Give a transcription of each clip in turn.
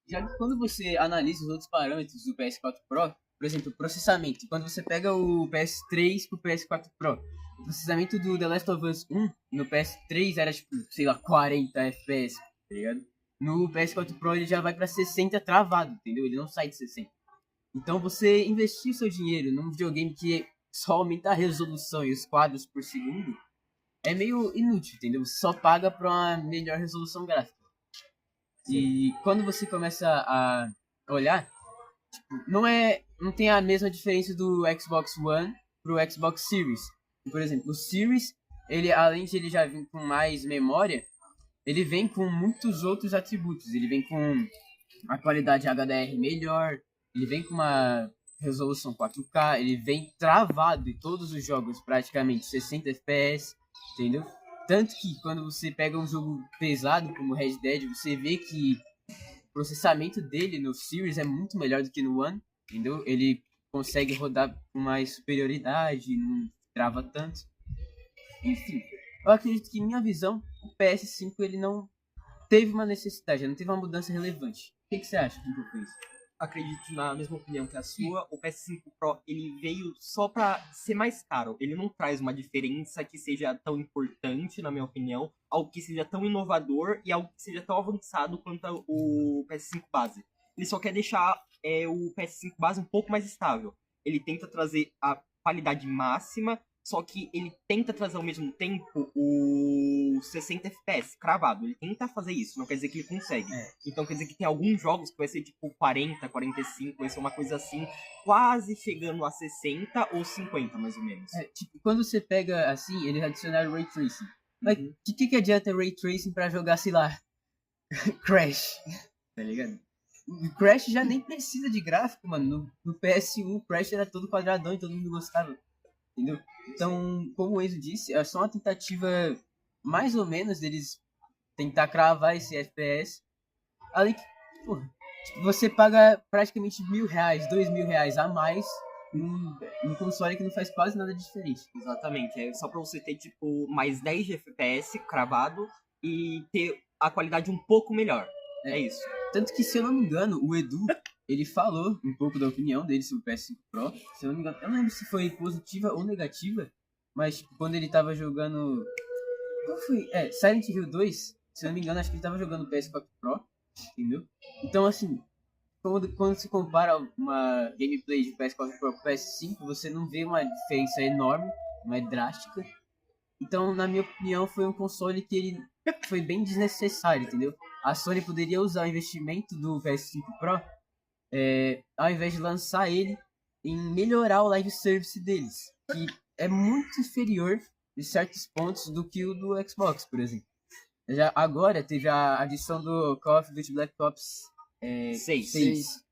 Já que quando você analisa os outros parâmetros do PS4 Pro, por exemplo, o processamento, quando você pega o PS3 pro PS4 Pro, o processamento do The Last of Us 1 no PS3 era tipo, sei lá, 40 FPS, tá ligado? No PS4 Pro ele já vai pra 60 travado, entendeu? Ele não sai de 60. Então você investir seu dinheiro num videogame que só aumenta a resolução e os quadros por segundo é meio inútil, entendeu? Você só paga pra uma melhor resolução gráfica. E quando você começa a olhar, não tem a mesma diferença do Xbox One pro Xbox Series. Por exemplo, o Series, ele além de ele já vir com mais memória, ele vem com muitos outros atributos. Ele vem com a qualidade HDR melhor, ele vem com uma resolução 4K, ele vem travado em todos os jogos, praticamente 60 FPS, entendeu? Tanto que quando você pega um jogo pesado como Red Dead, você vê que o processamento dele no Series é muito melhor do que no One, entendeu? Ele consegue rodar com mais superioridade, não trava tanto. Enfim, eu acredito que, em minha visão, o PS5 ele não teve uma necessidade, não teve uma mudança relevante. O que você acha que foi isso? Acredito na mesma opinião que a sua. O PS5 Pro ele veio só para ser mais caro. Ele não traz uma diferença que seja tão importante, na minha opinião, algo que seja tão inovador e algo que seja tão avançado quanto o PS5 base. Ele só quer deixar o PS5 base um pouco mais estável. Ele tenta trazer a qualidade máxima, só que ele tenta trazer ao mesmo tempo o 60 FPS cravado. Ele tenta fazer isso, não quer dizer que ele consegue. Então quer dizer que tem alguns jogos que vai ser tipo 40, 45, vai ser uma coisa assim, quase chegando a 60 ou 50, mais ou menos. Tipo, quando você pega assim, eles adicionaram Ray Tracing. Mas que adianta Ray Tracing pra jogar, sei lá, Crash? Tá ligado? O Crash já nem precisa de gráfico, mano. No PS1, o Crash era todo quadradão e todo mundo gostava. Entendeu? Então, como o Enzo disse, é só uma tentativa mais ou menos deles tentar cravar esse FPS. Além que, porra, você paga praticamente R$1.000, R$2.000 a mais num console que não faz quase nada de diferente. Exatamente, é só pra você ter tipo mais 10 de FPS cravado e ter a qualidade um pouco melhor. É isso. Tanto que, se eu não me engano, o Edu, ele falou um pouco da opinião dele sobre o PS5 Pro. Se eu não me engano, eu não lembro se foi positiva ou negativa, mas quando ele tava jogando... Qual foi? Silent Hill 2, se eu não me engano, acho que ele tava jogando o PS4 Pro, entendeu? Então, assim, quando se compara uma gameplay de PS4 Pro com PS5, você não vê uma diferença enorme, não é drástica. Então, na minha opinião, foi um console que ele foi bem desnecessário, entendeu? A Sony poderia usar o investimento do PS5 Pro, ao invés de lançar ele, em melhorar o live service deles, que é muito inferior em certos pontos do que o do Xbox, por exemplo. Já agora teve a adição do Call of Duty Black Ops 6.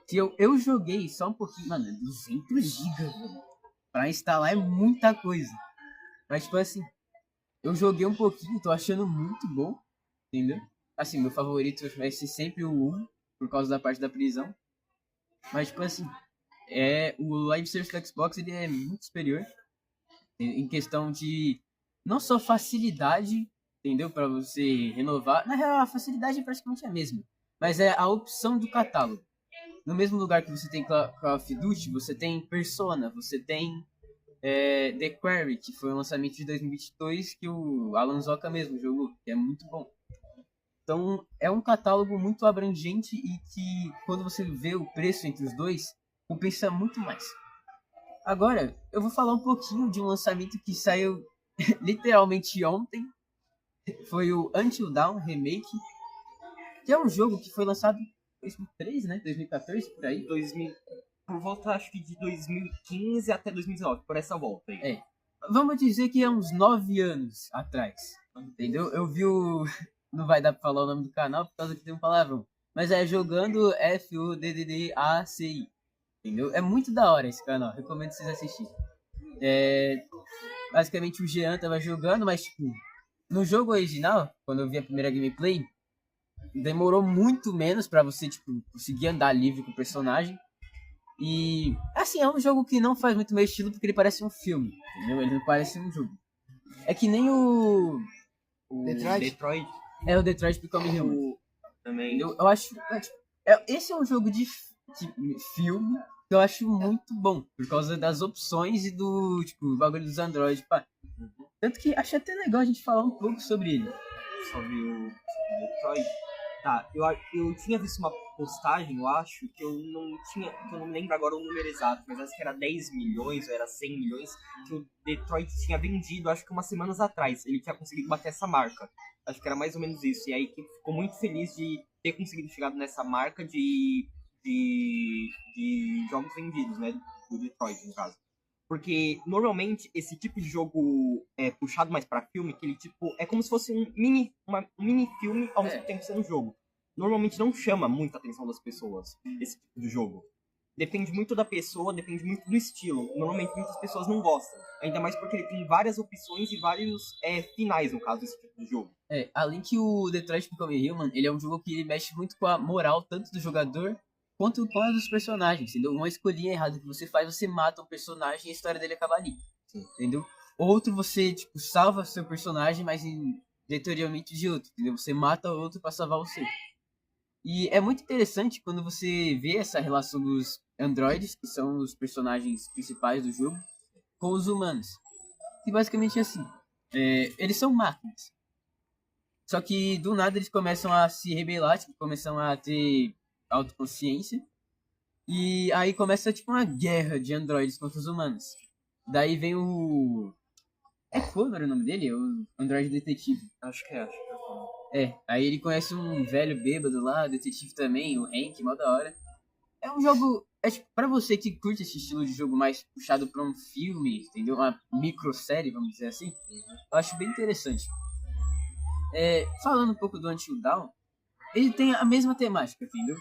Que eu joguei só um pouquinho, mano, 200 GB. Pra instalar é muita coisa. Mas, tipo assim, eu joguei um pouquinho, tô achando muito bom, entendeu? Assim, meu favorito vai ser sempre o 1, por causa da parte da prisão. Mas, tipo assim, o live service do Xbox ele é muito superior em questão de não só facilidade, entendeu? Pra você renovar. Na real, a facilidade é praticamente a mesma. Mas é a opção do catálogo. No mesmo lugar que você tem Call of Duty, você tem Persona, você tem The Quarry, que foi um lançamento de 2022 que o Alan Zoka mesmo jogou, que é muito bom. Então, é um catálogo muito abrangente e que, quando você vê o preço entre os dois, compensa muito mais. Agora, eu vou falar um pouquinho de um lançamento que saiu literalmente ontem. Foi o Until Dawn Remake, que é um jogo que foi lançado em 2003, né? 2014, por aí. Por volta, acho que de 2015 até 2019, por essa volta aí. Vamos dizer que é uns 9 anos atrás, entendeu? Eu vi o... Não vai dar pra falar o nome do canal por causa que tem um palavrão. Mas é Jogando FUDDACI, entendeu? É muito da hora esse canal, recomendo vocês assistirem. Basicamente o Jean tava jogando, mas tipo, no jogo original, quando eu vi a primeira gameplay, demorou muito menos pra você, tipo, conseguir andar livre com o personagem. E, assim, é um jogo que não faz muito meu estilo porque ele parece um filme, entendeu? Ele não parece um jogo. É que nem o Detroit. O Detroit Become Human. Também. Eu acho... Esse é um jogo de filme que eu acho muito bom, por causa das opções e do, tipo, bagulho dos Android, pá. Tanto que acho até legal a gente falar um pouco sobre ele. Sobre o Detroit. Tá, eu tinha visto uma postagem, eu acho, que eu não lembro agora o número exato, mas acho que era 10 milhões ou era 100 milhões, que o Detroit tinha vendido, acho que umas semanas atrás. Ele tinha conseguido bater essa marca. Acho que era mais ou menos isso. E aí que ficou muito feliz de ter conseguido chegar nessa marca de jogos vendidos, né? Do Detroit, no caso. Porque normalmente esse tipo de jogo é puxado mais pra filme, que ele tipo é como se fosse um mini filme ao mesmo tempo sendo um jogo. Normalmente não chama muita atenção das pessoas esse tipo de jogo. Depende muito da pessoa, depende muito do estilo. Normalmente muitas pessoas não gostam. Ainda mais porque ele tem várias opções e vários finais, no caso, desse tipo de jogo. Além que o Detroit Become Human, ele é um jogo que ele mexe muito com a moral, tanto do jogador quanto com a dos personagens, entendeu? Uma escolhinha errada que você faz, você mata um personagem e a história dele acaba ali, entendeu? Outro, você, tipo, salva seu personagem, mas em detrimento de outro, entendeu? Você mata o outro pra salvar o seu. E é muito interessante quando você vê essa relação dos androides, que são os personagens principais do jogo, com os humanos. E basicamente é assim, eles são máquinas. Só que do nada eles começam a se rebelar, tipo, começam a ter autoconsciência. E aí começa tipo uma guerra de androides contra os humanos. Daí vem o. É Connor o nome dele? O androide detetive. Acho que é. Aí ele conhece um velho bêbado lá, detetive também, o Hank, mó da hora. É um jogo. Tipo, pra você que curte esse estilo de jogo mais puxado pra um filme, entendeu? Uma microsérie, vamos dizer assim. Eu acho bem interessante. Falando um pouco do Until Dawn, ele tem a mesma temática, entendeu?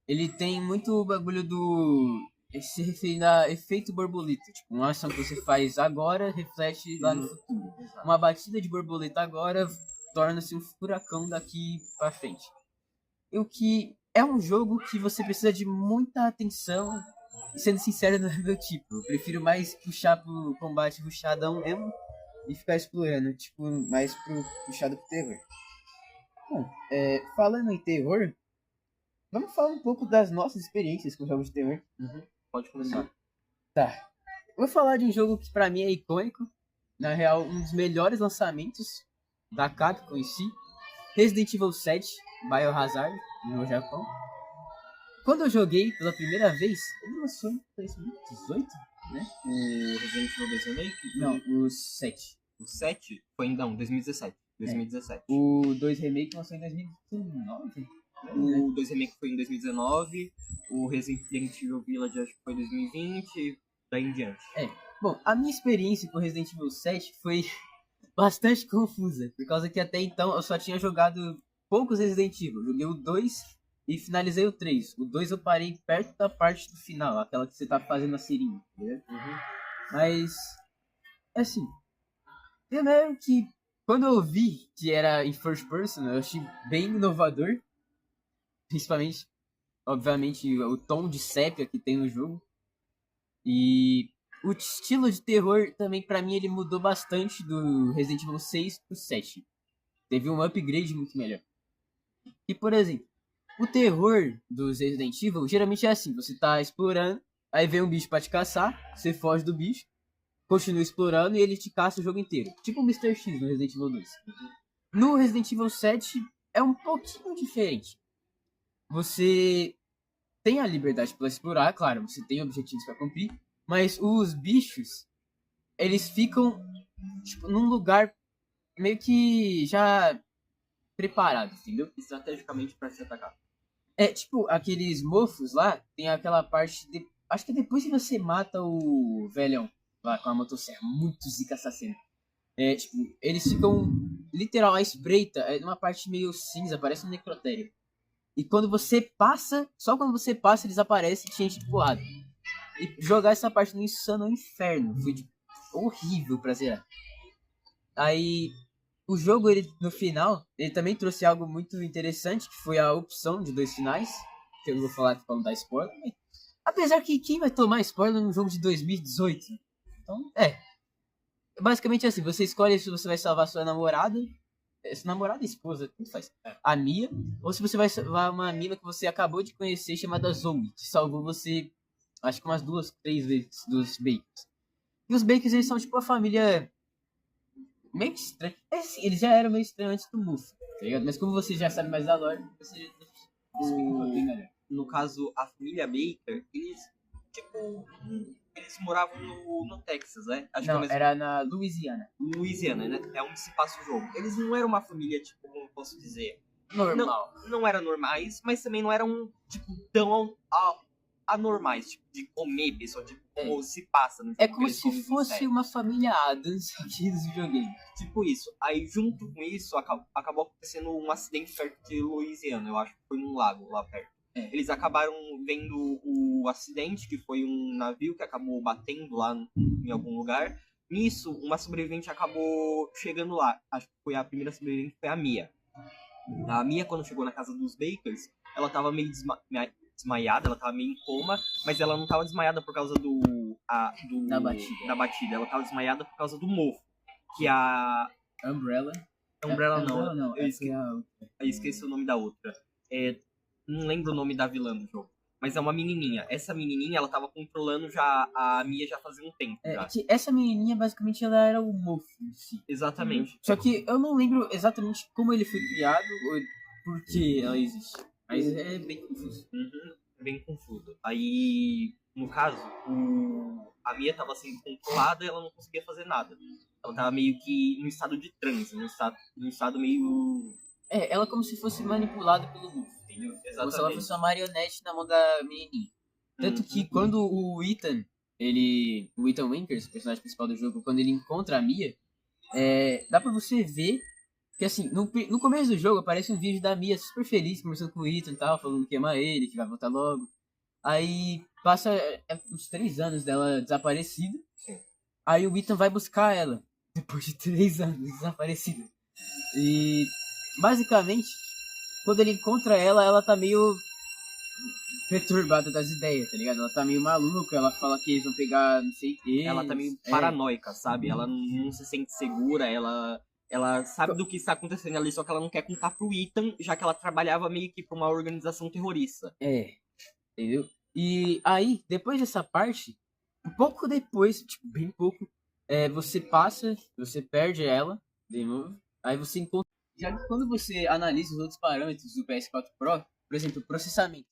Ele tem muito bagulho do. Se referindo a efeito borboleta. Tipo, uma ação que você faz agora reflete lá no futuro. Uma batida de borboleta agora torna-se um furacão daqui pra frente. O que é um jogo que você precisa de muita atenção. E sendo sincero, não é meu tipo. Eu prefiro mais puxar pro combate rushadão mesmo e ficar explorando. Tipo, mais puxado pro terror. Bom, falando em terror, vamos falar um pouco das nossas experiências com jogos de terror. Pode começar. Tá. Vou falar de um jogo que pra mim é icônico. Na real, um dos melhores lançamentos da Capcom em si. Resident Evil 7, Biohazard, no Japão. Quando eu joguei pela primeira vez, ele lançou em 2018, né? O Resident Evil 2 Remake? Não, o 7. O 7 foi em 2017. 2017. O 2 Remake lançou em 2019. O 2 Remake foi em 2019. O Resident Evil Village acho que foi em 2020. Daí em diante. Bom, a minha experiência com Resident Evil 7 foi bastante confusa. Por causa que até então eu só tinha jogado poucos Resident Evil. Joguei o 2 e finalizei o 3. O 2 eu parei perto da parte do final, aquela que você tá fazendo a seringa, né? Mas, assim, primeiro que quando eu vi que era em first person, eu achei bem inovador. Principalmente, obviamente, o tom de sépia que tem no jogo. E o estilo de terror também, pra mim, ele mudou bastante do Resident Evil 6 pro 7. Teve um upgrade muito melhor. E, por exemplo, o terror dos Resident Evil geralmente é assim: você tá explorando, aí vem um bicho pra te caçar, você foge do bicho, continua explorando e ele te caça o jogo inteiro. Tipo o Mr. X no Resident Evil 2. No Resident Evil 7 é um pouquinho diferente. Você tem a liberdade para explorar, claro, você tem objetivos para cumprir, mas os bichos, eles ficam tipo, num lugar meio que já preparado, entendeu? Estrategicamente para se atacar. Tipo, aqueles mofos lá, tem aquela parte de... Acho que depois que você mata o velhão lá com a motosserra, muito zica essa cena. Tipo, eles ficam literal à espreita, numa parte meio cinza, parece um necrotério. E quando você passa, só quando você passa eles aparecem e te enchem de porrada. E jogar essa parte no insano inferno foi tipo, horrível pra zerar. Aí, o jogo, ele, no final, ele também trouxe algo muito interessante, que foi a opção de 2 finais. Que eu não vou falar aqui pra não dar spoiler. Mas, apesar que quem vai tomar spoiler num jogo de 2018? Então, basicamente assim, você escolhe se você vai salvar sua namorada, namorada, esposa, tudo faz. A Mia, ou se você vai salvar uma mina que você acabou de conhecer chamada Zoe, que salvou você, acho que umas 2, 3 vezes dos Bakers. E os Bakers, eles são tipo a família meio estranha. Assim, eles já eram meio estranhos antes do Muff, tá ligado? Mas como você já sabe mais da lore, você já explica um pouquinho melhor. No caso, a família Baker, eles, tipo, eles moravam no Texas, né? Acho Não, que é era na Louisiana. Louisiana, né? É onde se passa o jogo. Eles não eram uma família, tipo, como eu posso dizer? Normal. Não eram normais, mas também não eram, tipo, tão anormais, tipo, de comer pessoa, tipo, como se passa no jogo. É como eles se comem fosse insetos. uma família Adams aqui dos videogames. Tipo isso. Aí, junto com isso, acabou acontecendo um acidente perto de Louisiana. Eu acho que foi num lago lá perto. Eles acabaram vendo o acidente, que foi um navio que acabou batendo lá em algum lugar. Nisso, uma sobrevivente acabou chegando lá. Acho que foi a primeira sobrevivente, foi a Mia. A Mia, quando chegou na casa dos Bakers, ela tava meio desmaiada, ela tava meio em coma, mas ela não tava desmaiada por causa Da batida. da batida. Ela tava desmaiada por causa do mofo. Que a Umbrella. Umbrella Umbrella não, eu eu esqueci o nome da outra. Não lembro o nome da vilã do jogo. Mas é uma menininha. Essa menininha, ela tava controlando já a Mia já fazia um tempo. Já. que essa menininha, basicamente, ela era o Mofo em si. Exatamente. Só que eu não lembro exatamente como ele foi criado ou por que ela existe. Mas é bem confuso. Bem confuso. Aí, no caso, a Mia tava sendo controlada e ela não conseguia fazer nada. Ela tava meio que num estado de transe, num estado meio... Ela como se fosse manipulada pelo Mofo, entendeu? Exatamente. Como se ela fosse uma marionete na mão da menininha. Tanto que quando o Ethan Winters, o personagem principal do jogo, quando ele encontra a Mia, dá pra você ver que, assim, no começo do jogo aparece um vídeo da Mia super feliz, conversando com o Ethan e tal, falando que ama ele, que vai voltar logo. Aí passa uns 3 anos dela desaparecida. Aí o Ethan vai buscar ela, depois de 3 anos desaparecida. E, basicamente, quando ele encontra ela, ela tá meio perturbada das ideias, tá ligado? Ela tá meio maluca, ela fala que eles vão pegar não sei o que. Ela tá meio paranoica, sabe? Ela não se sente segura, ela sabe do que está acontecendo ali, só que ela não quer contar pro Ethan, já que ela trabalhava meio que pra uma organização terrorista. Entendeu? E aí, depois dessa parte, um pouco depois, tipo, bem pouco, você perde ela, de novo, aí você encontra... Já que quando você analisa os outros parâmetros do PS4 Pro, por exemplo, o processamento,